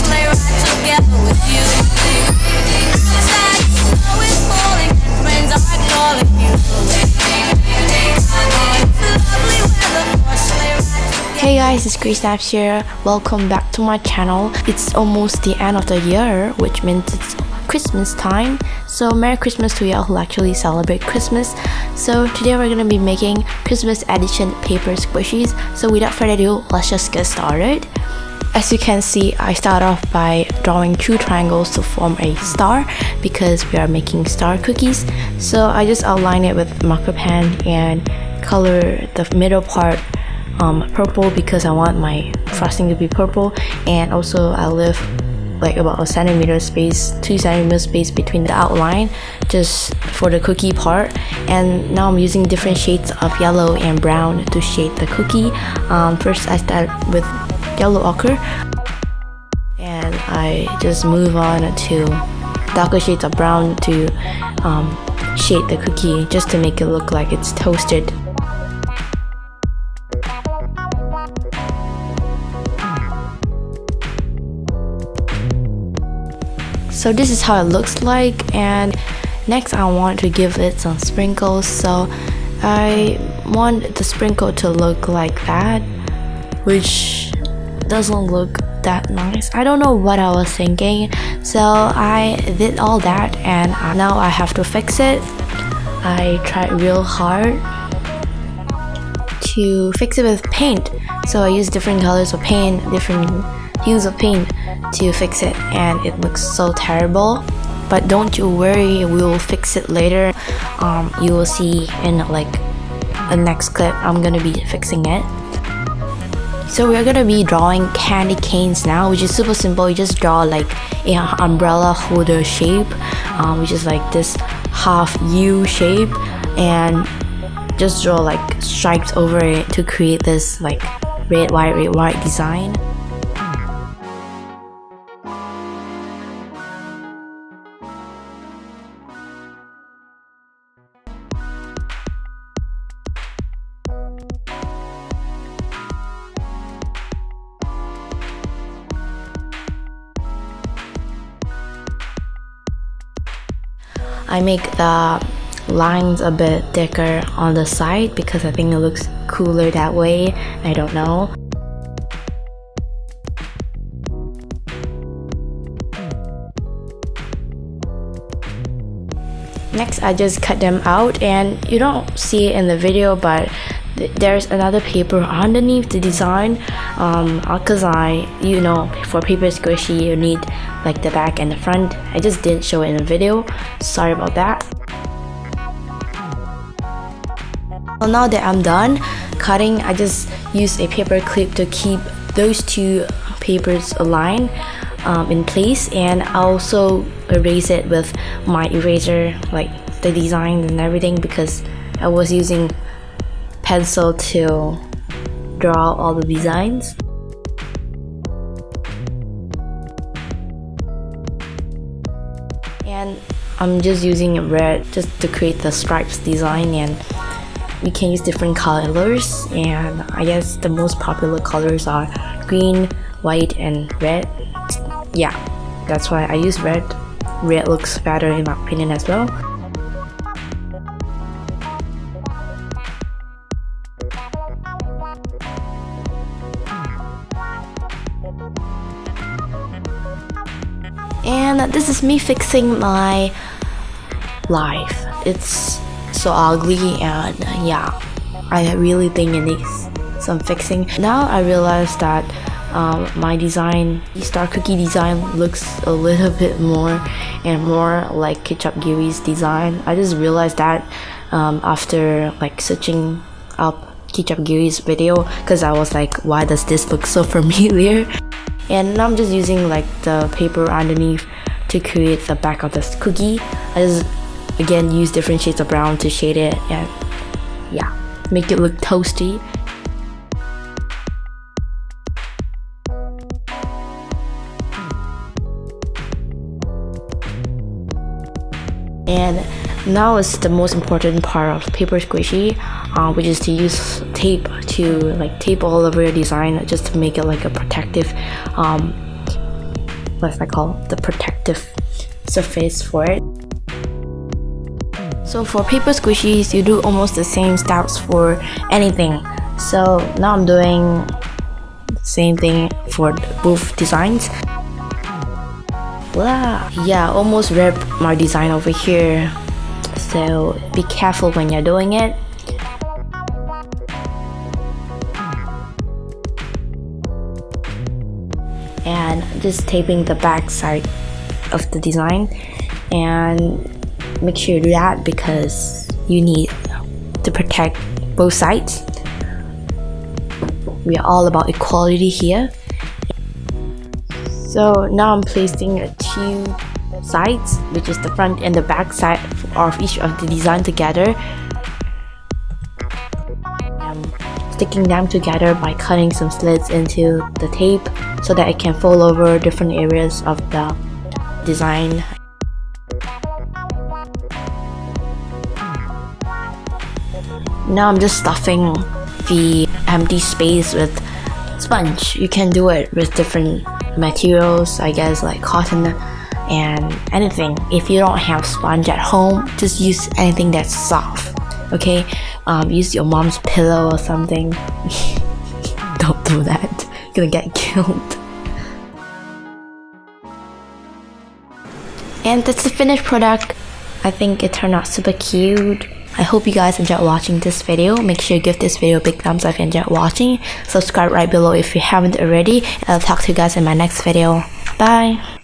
sleigh ride together with you. Outside, snow is falling and friends are calling you. Lovely weather for a sleigh ride. Hey guys, it's Snaps here. Welcome back to my channel. It's almost the end of the year, which means it's Christmas time. So Merry Christmas to y'all who actually celebrate Christmas. So today we're gonna be making Christmas edition paper squishies. So without further ado, let's just get started. As you can see, I start off by drawing 2 triangles to form a star because we are making star cookies. So I just outline it with marker pen and color the middle part purple because I want my frosting to be purple, and also I leave like about 2 centimeter space between the outline just for the cookie part. And now I'm using different shades of yellow and brown to shade the cookie. First I start with yellow ochre and I just move on to darker shades of brown to shade the cookie just to make it look like it's toasted. So this is how it looks like, and next I want to give it some sprinkles. So I want the sprinkle to look like that, which doesn't look that nice. I don't know what I was thinking, so I did all that and now I have to fix it. I tried real hard to fix it with paint, so I used different colors of paint, different hues of paint to fix it, and it looks so terrible. But don't you worry, we will fix it later. You will see in like the next clip I'm gonna be fixing it. So we're gonna be drawing candy canes now, which is super simple. You just draw like an umbrella holder shape, which is like this half U shape, and just draw like stripes over it to create this like red, white design. I make the lines a bit thicker on the side because I think it looks cooler that way. I don't know. Next, I just cut them out, and you don't see it in the video, but there's another paper underneath the design because for paper squishy you need like the back and the front. I just didn't show it in the video, sorry about that. Well, now that I'm done cutting, I just use a paper clip to keep those 2 papers aligned in place, and I also erase it with my eraser, like the design and everything, because I was using pencil to draw all the designs. And I'm just using red just to create the stripes design, and we can use different colors, and I guess the most popular colors are green, white, and red. Yeah, that's why I use red. Red looks better in my opinion as well. And this is me fixing my life. It's so ugly, and yeah, I really think it needs some fixing. Now I realize that my design, star cookie design, looks a little bit more like Ketchup Gary's design. I just realized that after like searching up Ketchup Gary's video, because I was like, why does this look so familiar? And now I'm just using like the paper underneath to create the back of this cookie. I just again use different shades of brown to shade it and yeah, make it look toasty. And now is the most important part of paper squishy, which is to use tape to like tape all over your design just to make it like a protective what's that called, the protective surface for it. So for paper squishies, you do almost the same steps for anything. So now I'm doing the same thing for both designs. Wow. Yeah, almost ripped my design over here. So be careful when you're doing it. And just taping the back side of the design, and make sure you do that because you need to protect both sides. We are all about equality here. So now I'm placing two sides, which is the front and the back side of each of the design together. I'm sticking them together by cutting some slits into the tape so that it can fold over different areas of the design. Now I'm just stuffing the empty space with sponge. You can do it with different materials, I guess, like cotton and anything. If you don't have sponge at home, just use anything that's soft, okay? Use your mom's pillow or something. Don't do that, you're gonna get killed. And that's the finished product. I think it turned out super cute. I hope you guys enjoyed watching this video. Make sure you give this video a big thumbs up if you enjoyed watching. Subscribe right below if you haven't already. And I'll talk to you guys in my next video. Bye!